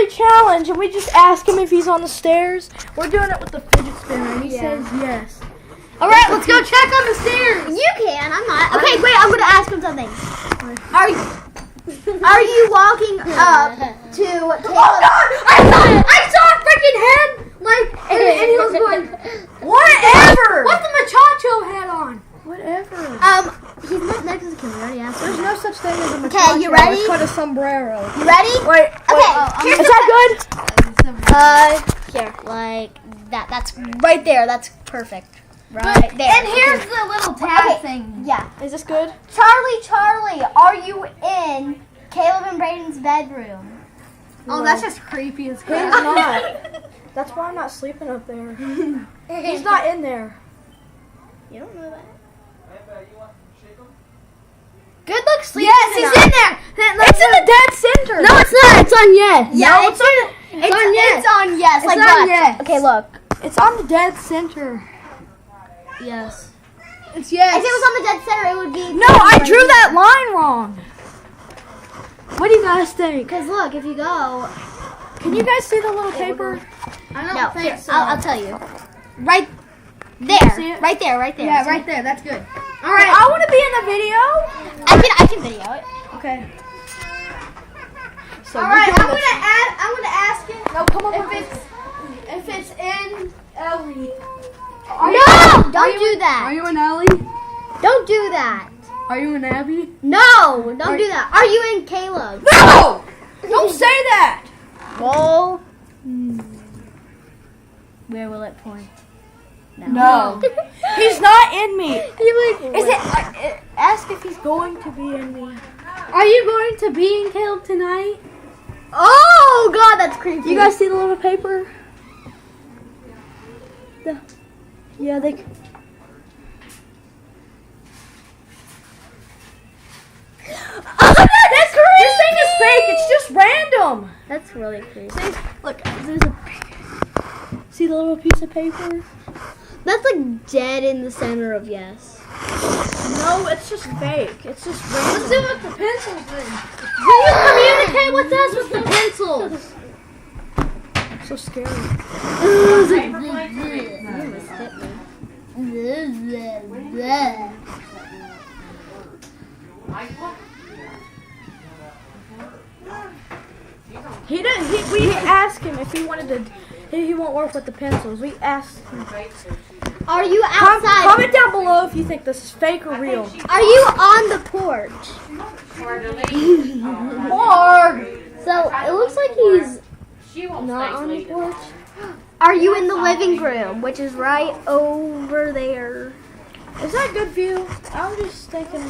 silly challenge, and we just ask him if he's on the stairs. We're doing it with the fidget spinner, and he says yes. All right, let's go check on the stairs. You can. I'm not. Okay, wait. I'm gonna ask him something. Are you walking up to? Oh God! I saw a freaking head, like, and he was going, Whatever. what's the machacho hat on? Whatever. He's not next to the camera. I already asked There's him. no such thing as a machacho. Okay, you ready? It's called a sombrero. You ready? Wait. Okay. Is that good? Here, like that. That's right there. That's perfect. Right there. And here's the little tab thing. Yeah. Is this good? Charlie, are you in Caleb and Brayden's bedroom? Oh, that's just creepy as He's crap. not. That's why I'm not sleeping up there. He's not in there. You don't know that. Good luck sleeping. Yes, he's in there. It's in the dead center. No, it's not. It's on yes. Yeah, No, it's on yes. It's on yes. It's Like on what? yes. Okay, look. It's on the dead center. Yes. It's yes. If it was on the dead center, it would be. No, I drew that line wrong. What do you guys think? Because look, if you go. Can you guys see the little paper? I don't No, think here, so. I'll tell you. Right there. see it? Right there. Yeah, right there. That's good. All right, I want to be in the video. I can video it. Okay. So All we're right, doing I'm gonna ask him No, come on. if it's in Ellie. No! Don't do that. Are you in Ellie? Don't do that. Are you in Abby? No! Don't do that. Are you in Caleb? No! Don't say that. Well. Where will it point? No. He's not in me. Is Is it? Ask if he's going to be in me. Are you going to be in Caleb tonight? Oh God, that's creepy. You guys see the little paper? Yeah, they. That's crazy. This thing is fake. It's just random. That's really creepy. Look, there's a. See the little piece of paper? That's like dead in the center of yes. No, it's just fake. It's just random. Let's do it with the pencil thing. Do you communicate with us with the pencils? So scary. You almost hit me. He didn't. We asked him if he wanted to. He won't work with the pencils. We asked him. Are you outside? Comment down below if you think this is fake or real. Are you on the porch? Or So it looks like he's not on the porch. Are you in the living room, which is right over there? is that a good view? I'm just thinking.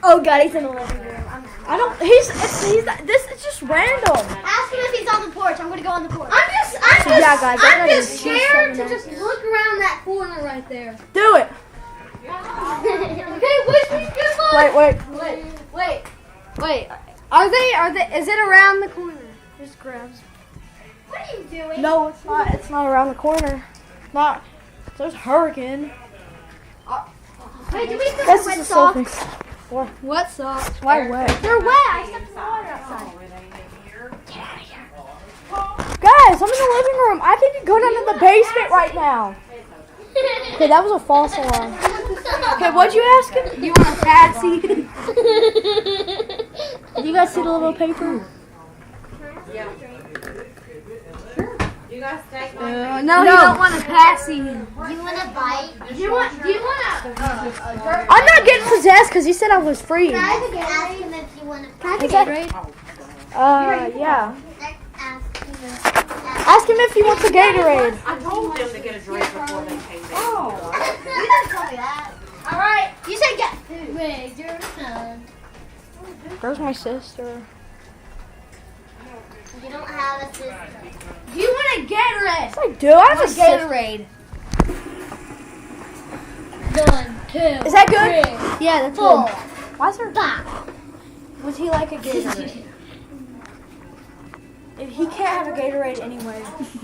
Oh God, he's in the living room. I don't. He's. This is just random. Ask him if he's on the porch. I'm gonna go on the porch. I'm just Yeah, guys, I'm I'm just gonna scared do to something just look around that corner right there. Do it. Okay, wish me good luck. Wait. Are they? Is it around the corner? Just grabs. What are you doing? No, it's not. It's not around the corner. Not. There's a hurricane. Wait, do we put This the wet is so socks? fake. What socks? Why wet? They're wet. I stepped in the water outside. Guys, I'm in the living room. I can go down to the basement right now. Okay, that was a false alarm. Okay, what'd you ask him? You want a patsy? Do you guys see the little paper? No, you don't want a passy. Do you want to bite? Do you want a I'm not getting possessed because he said I was free. Ask him if you want to. Can I Is that- yeah. Ask Ask him if he wants a Gatorade. I told them to get a drink before they came down. You didn't tell me that. All right. You said get food. Wait, your son. Where's my sister? You don't have a sister. Do you want a Gatorade? Yes, I do. I have a sister. Gatorade. 1, 2. Is that good? Yeah, that's Full. good. Why is there? Stop. Would he like a Gatorade? He can't have a Gatorade anyway. Do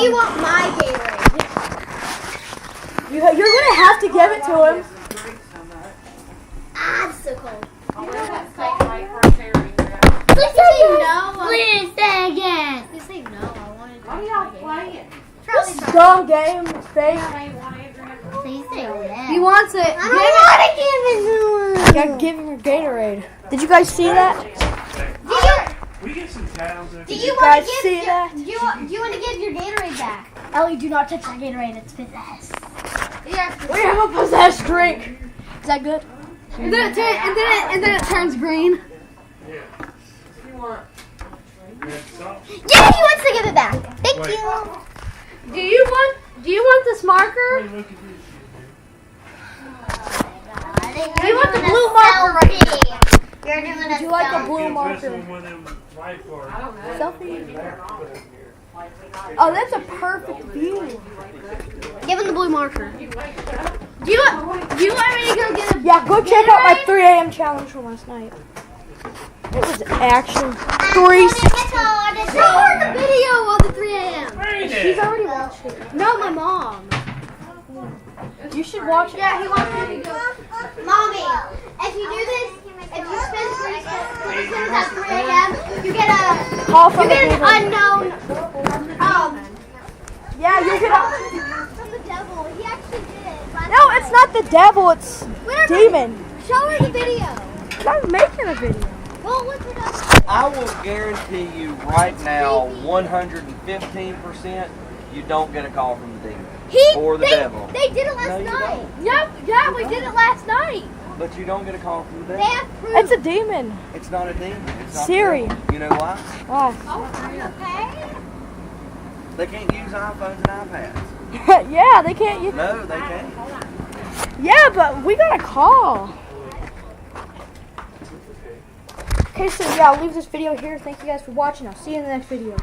you want my Gatorade? You're gonna have to give it to him. this dumb game is fake. Please say yes. He wants it. I don't want to give it to him. You gotta give him a Gatorade. Did you guys see that? We get some towels. Do you want guys to give? see that? Do you want to give your Gatorade back? Ellie, do not touch that Gatorade. It's possessed. Yeah. We have a possessed drink. Is that good? And then it turns green. Yeah, he wants to give it back. Thank you. Do you want this marker? Do you want the blue marker right here? You're doing a Do you like a selfie. blue marker? Selfie? Oh, that's a perfect view. Give him the blue marker. Do you want me to go get a Yeah, go check out my 3 a.m. challenge from last night. It was actually 3. Show her the video of the 3 a.m. She's already watched it. No, my mom. You should watch it. Yeah, he wants me to go. Mommy, if you do this, if you spend 3 minutes at 3 a.m., you get a Call from you get the an devil. unknown. Yeah, you get a... From the devil. He actually did it. No, it's not the devil. It's demon. Show her the video. I'm making a video. Well, what's it up? I will guarantee you right now, 115%, you don't get a call from the demon or the devil. They did it last No, you night. Yeah, we did it last night. But you don't get a call from the They devil. have proof. It's a demon. It's not a demon. It's not Siri. the devil. You know why? Why? Okay. They can't use iPhones and iPads. Yeah, they can't use... No, they can't. Yeah, but we got a call. Okay, so yeah, I'll leave this video here. Thank you guys for watching. I'll see you in the next video.